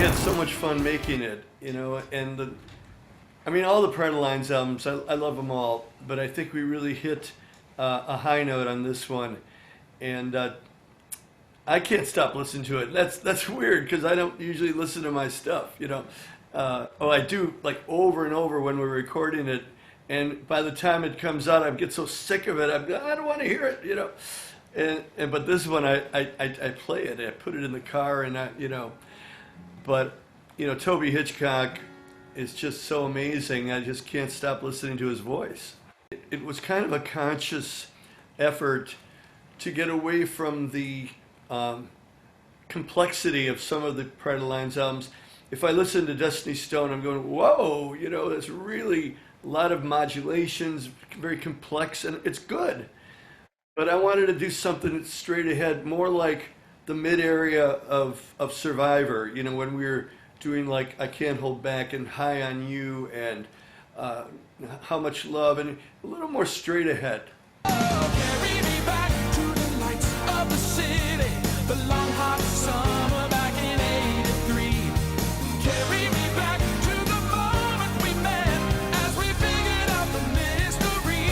had so much fun making it, and I mean, all the Pride of Lions albums, I love them all, but I think we really hit a high note on this one, and I can't stop listening to it. That's weird because I don't usually listen to my stuff. Oh, I do like over and over when we're recording it, and by the time it comes out, I get so sick of it. I don't want to hear it. But this one, I play it. I put it in the car, and But Toby Hitchcock is just so amazing. I just can't stop listening to his voice. It was kind of a conscious effort to get away from the complexity of some of the Pride of the Lions albums. If I listen to Destiny Stone, I'm going, whoa, there's really a lot of modulations, very complex, and it's good. But I wanted to do something that's straight ahead, more like the mid area of Survivor, when we were doing like I Can't Hold Back and High on You and How Much Love, and a little more straight ahead. Carry me back to the lights of the city, the long hot summer back in '83. Carry me back to the moment we met as we figured out the mystery.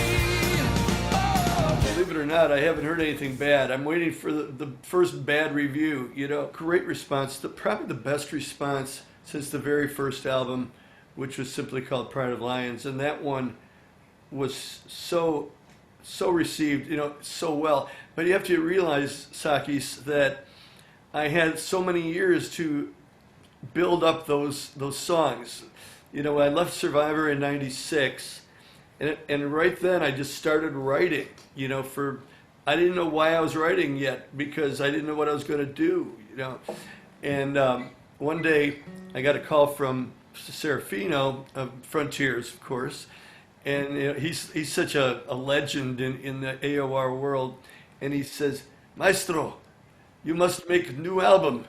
Believe it or not, I haven't heard anything bad. I'm waiting for the first bad review. Great response. Probably the best response since the very first album, which was simply called Pride of Lions, and that one was so received, so well. But you have to realize, Sakis, that I had so many years to build up those songs. I left Survivor in '96, and right then I just started writing. I didn't know why I was writing yet because I didn't know what I was going to do. And one day I got a call from Serafino of Frontiers, of course. And he's such a legend in the AOR world, and he says, "Maestro, you must make a new album.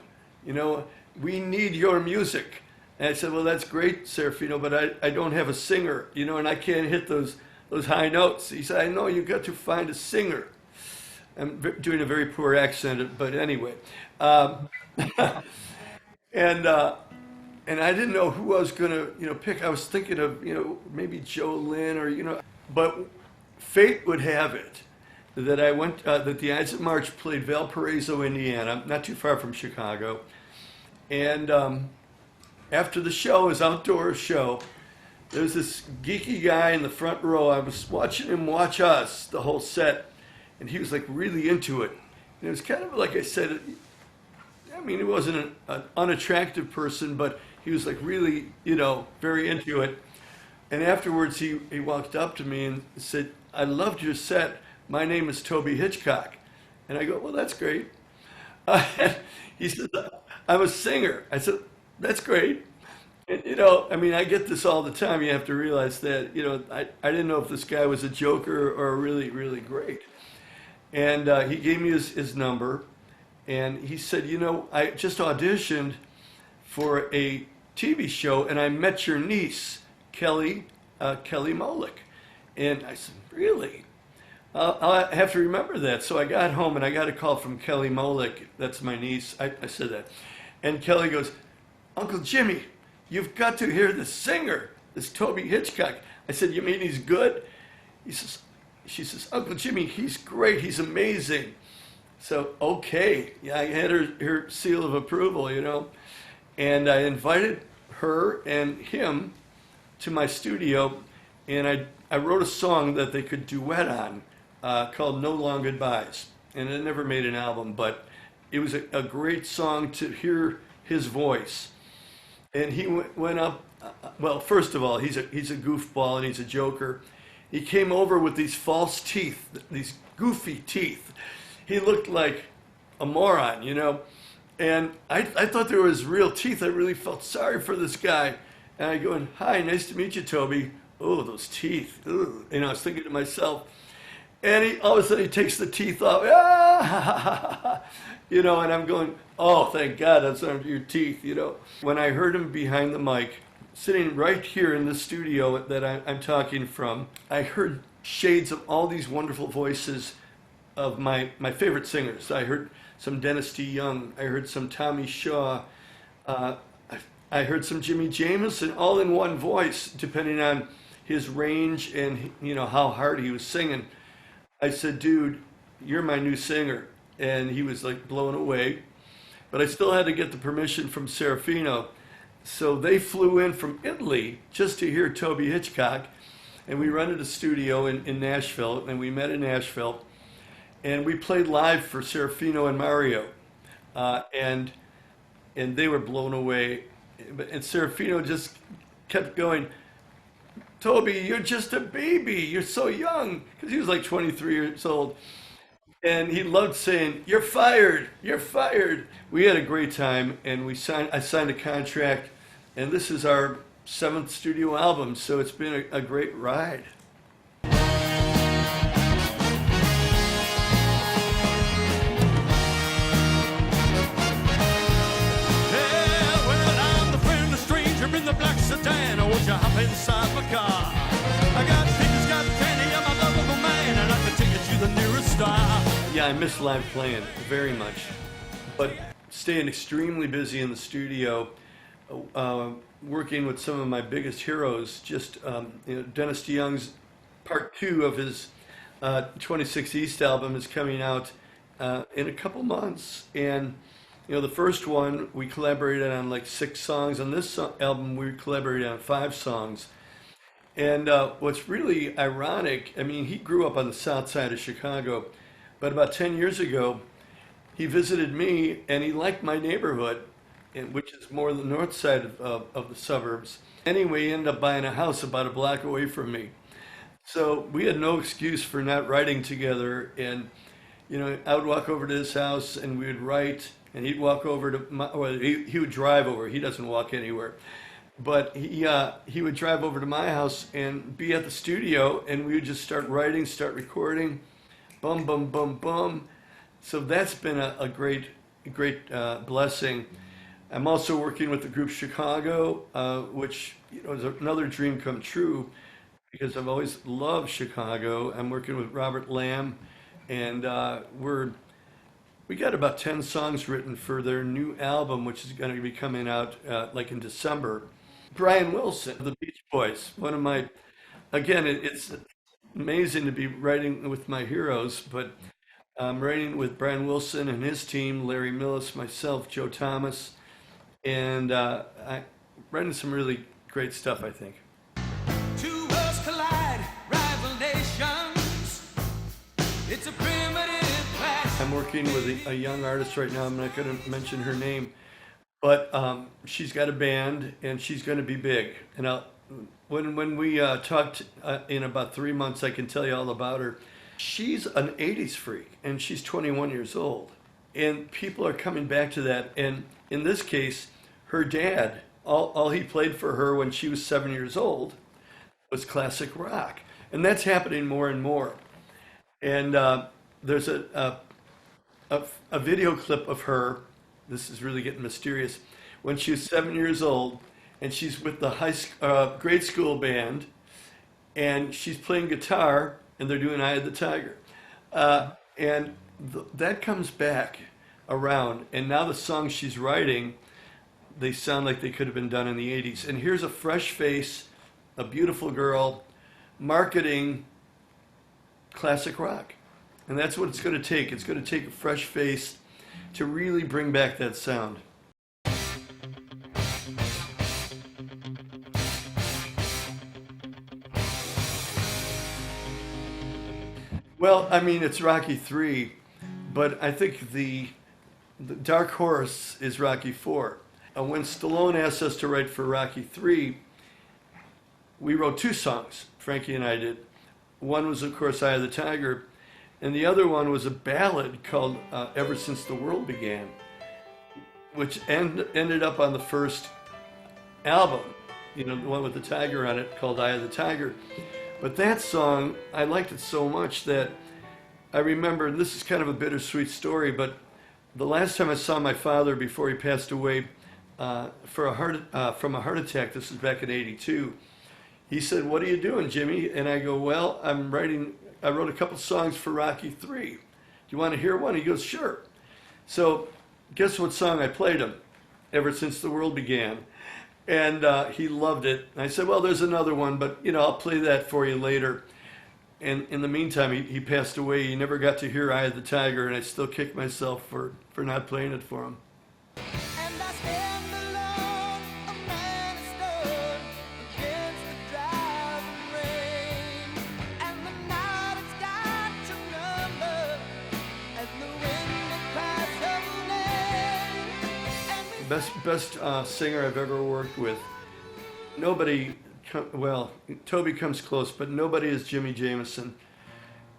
We need your music." And I said, "Well, that's great, Serafino, but I don't have a singer, and I can't hit those high notes." He said, "I know, you got to find a singer." I'm doing a very poor accent, but anyway, and. And I didn't know who I was going to, pick. I was thinking of, maybe Joe Lynn or, but fate would have it that that the Ides of March played Valparaiso, Indiana, not too far from Chicago. And after the show, his outdoor show, there was this geeky guy in the front row. I was watching him watch us, the whole set, and he was like really into it. And it was kind of like I said, he wasn't an unattractive person, but he was like really, very into it. And afterwards, he walked up to me and said, "I loved your set. My name is Toby Hitchcock." And I go, "Well, that's great." He said, "I'm a singer." I said, "That's great." And, I get this all the time. You have to realize that, I didn't know if this guy was a joker or really, really great. And he gave me his number. And he said, "I just auditioned for a TV show, and I met your niece, Kelly Molick." And I said, "Really? I'll have to remember that." So I got home, and I got a call from Kelly Molick. That's my niece. I said that. And Kelly goes, "Uncle Jimmy, you've got to hear the singer, this Toby Hitchcock." I said, "You mean he's good?" She says, "Uncle Jimmy, he's great. He's amazing." So, okay, yeah, I had her seal of approval, and I invited her and him to my studio, and I wrote a song that they could duet on called "No Long Goodbyes," and it never made an album, but it was a great song to hear his voice. And he went up, well, first of all, he's a goofball and he's a joker. He came over with these false teeth, these goofy teeth. He looked like a moron, and I thought there was real teeth. I really felt sorry for this guy. And I go, "Hi, nice to meet you, Toby." "Oh, those teeth. Ugh." I was thinking to myself. And all of a sudden he takes the teeth off. "Ah!" And I'm going, "Oh, thank God that's not your teeth," When I heard him behind the mic, sitting right here in the studio that I'm talking from, I heard shades of all these wonderful voices of my favorite singers. I heard some Dennis T. Young. I heard some Tommy Shaw. I I heard some Jimmy Jamison all in one voice, depending on his range and how hard he was singing. I said, dude, you're my new singer. And he was like blown away. But I still had to get the permission from Serafino. So they flew in from Italy just to hear Toby Hitchcock. And we rented a studio in Nashville, and we met in Nashville. And we played live for Serafino and Mario. And they were blown away. And Serafino just kept going, Toby, you're just a baby. You're so young. Because he was like 23 years old. And he loved saying, you're fired. You're fired. We had a great time, and I signed a contract. And this is our 7th studio album. So it's been a great ride. In the black sedan, or would you hop inside my car? I got pickers, got candy, I'm a lovable man, and I can take you to the nearest star. Yeah, I miss live playing very much, but staying extremely busy in the studio, working with some of my biggest heroes. Just Dennis DeYoung's part 2 of his 26 East album is coming out in a couple months, and the first one we collaborated on like 6 songs. On this album, we collaborated on 5 songs. And what's really ironic, I mean, he grew up on the south side of Chicago, but about 10 years ago, he visited me and he liked my neighborhood, which is more the north side of the suburbs. Anyway, he ended up buying a house about a block away from me. So we had no excuse for not writing together. And, I would walk over to his house and we would write. And he'd walk over to he would drive over. He doesn't walk anywhere. But he would drive over to my house and be at the studio, and we would just start writing, start recording, bum, bum, bum, bum. So that's been a great blessing. I'm also working with the group Chicago, which is another dream come true, because I've always loved Chicago. I'm working with Robert Lamb, and we got about 10 songs written for their new album, which is going to be coming out like in December. Brian Wilson, the Beach Boys, one of my, again, it's amazing to be writing with my heroes, but I'm writing with Brian Wilson and his team, Larry Millis, myself, Joe Thomas, and I'm writing some really great stuff, I think. Two worlds collide, rival nations. It's a primitive clash. I'm working with a young artist right now. I'm not going to mention her name, but she's got a band and she's going to be big. And when we talked in about 3 months, I can tell you all about her. She's an 80s freak and she's 21 years old. And people are coming back to that. And in this case, her dad, all he played for her when she was 7 years old was classic rock. And that's happening more and more. And there's a video clip of her. This is really getting mysterious. When she was 7 years old, and she's with the grade school band, and she's playing guitar, and they're doing "Eye of the Tiger," and that comes back around. And now the songs she's writing, they sound like they could have been done in the '80s. And here's a fresh face, a beautiful girl, marketing classic rock. And that's what it's going to take. It's going to take a fresh face to really bring back that sound. Well, I mean, it's Rocky 3, but I think the dark horse is Rocky 4. When Stallone asked us to write for Rocky 3, we wrote 2 songs, Frankie and I did. One was, of course, Eye of the Tiger, and the other one was a ballad called Ever Since the World Began, which ended up on the first album, the one with the tiger on it, called Eye of the Tiger. But that song, I liked it so much that I remember, and this is kind of a bittersweet story, but the last time I saw my father before he passed away from a heart attack, this was back in '82, he said, "What are you doing, Jimmy?" And I go, "Well, I wrote a couple songs for Rocky 3. Do you want to hear one?" He goes, "Sure." So guess what song I played him? Ever Since the World Began. And he loved it. And I said, well, there's another one, but I'll play that for you later. And in the meantime, he passed away. He never got to hear Eye of the Tiger, and I still kick myself for not playing it for him. And I stand alone, a man is stood against the driving rain. And the night has got your number as the wind it cries away. Best singer I've ever worked with. Nobody, well, Toby comes close, but nobody is Jimmy Jamison.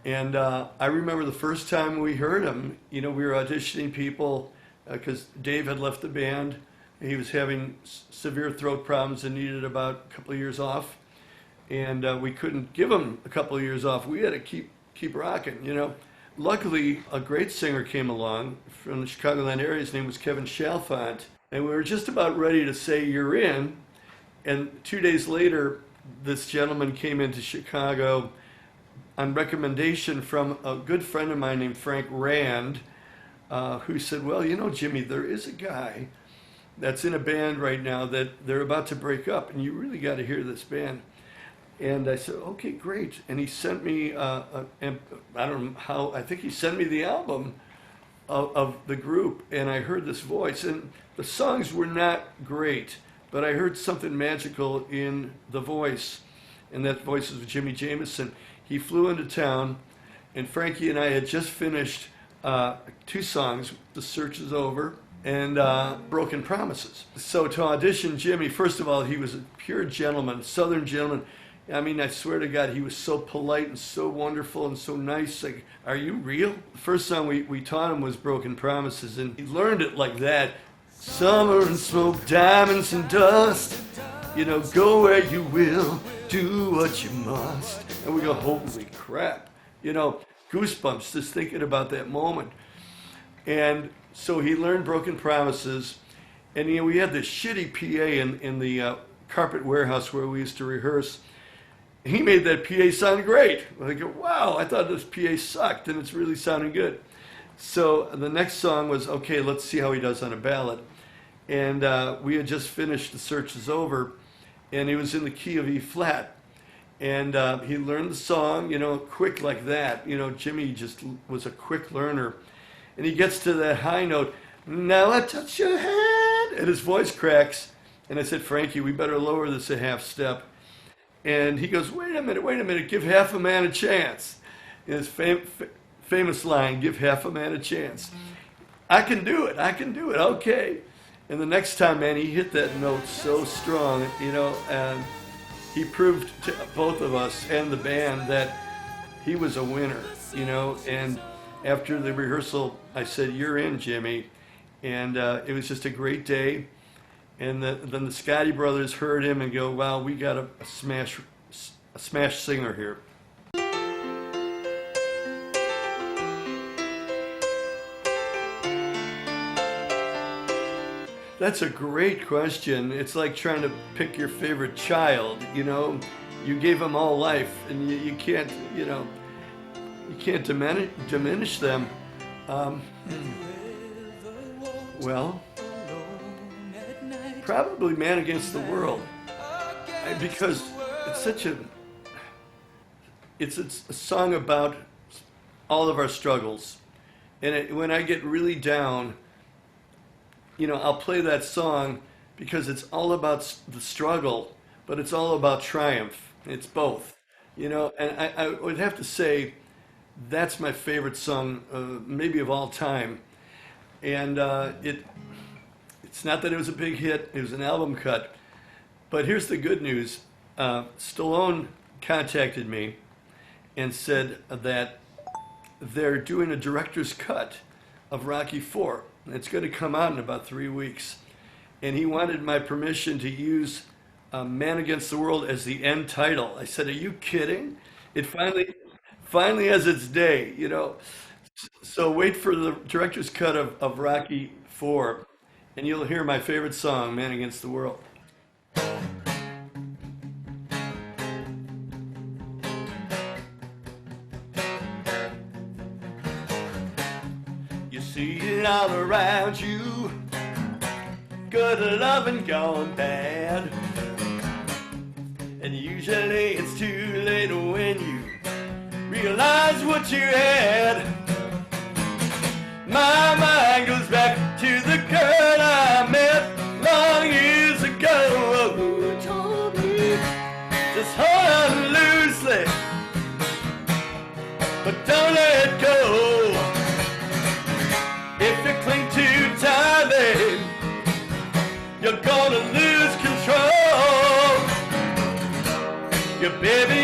And I remember the first time we heard him, we were auditioning people because Dave had left the band. He was having severe throat problems and needed about a couple of years off. And we couldn't give him a couple of years off. We had to keep rocking. Luckily, a great singer came along from the Chicagoland area. His name was Kevin Chalfant. And we were just about ready to say, you're in. And 2 days later, this gentleman came into Chicago on recommendation from a good friend of mine named Frank Rand, who said, well, Jimmy, there is a guy that's in a band right now that they're about to break up, and you really got to hear this band. And I said, okay, great. And he sent me, I don't know how, I think he sent me the album of the group, and I heard this voice. And the songs were not great, but I heard something magical in the voice, and that voice was Jimmy Jamison. He flew into town, and Frankie and I had just finished 2 songs, The Search Is Over and Broken Promises. So to audition Jimmy, first of all, he was a pure gentleman, Southern gentleman. I mean, I swear to God, he was so polite and so wonderful and so nice. Like, are you real? The first song we taught him was Broken Promises, and he learned it like that. Summer and smoke, diamonds and dust. Go where you will, do what you must. And we go, holy crap. Goosebumps just thinking about that moment. And so he learned Broken Promises. And we had this shitty PA in the carpet warehouse where we used to rehearse. He made that PA sound great. I go, wow, I thought this PA sucked, and it's really sounding good. So the next song was, okay, let's see how he does on a ballad. And we had just finished The Search Is Over, and he was in the key of E flat. And he learned the song, quick like that. Jimmy just was a quick learner. And he gets to that high note, now I touch your hand, and his voice cracks. And I said, Frankie, we better lower this a half step. And he goes, wait a minute, give half a man a chance. In his famous line, give half a man a chance. I can do it, okay. And the next time, man, he hit that note so strong, and he proved to both of us and the band that he was a winner, and after the rehearsal, I said, you're in, Jimmy. And it was just a great day. And then the Scotty brothers heard him and go, wow, we got a smash singer here. That's a great question. It's like trying to pick your favorite child, You gave them all life, and you can't, you can't diminish them. Well, probably Man Against the World, because it's a song about all of our struggles, and when I get really down, I'll play that song because it's all about the struggle, but it's all about triumph. It's both, and I would have to say that's my favorite song, maybe of all time, and it's not that it was a big hit, it was an album cut. But here's the good news. Stallone contacted me and said that they're doing a director's cut of Rocky IV. It's going to come out in about 3 weeks. And he wanted my permission to use Man Against the World as the end title. I said, are you kidding? It finally has its day, So wait for the director's cut of Rocky IV. And you'll hear my favorite song, Man Against the World. You see it all around you, good loving gone bad. And usually it's too late when you realize what you had. My mind goes back to the girl I met long years ago, who told me just hold on loosely, but don't let go. If you cling too tightly, you're gonna lose control. Your baby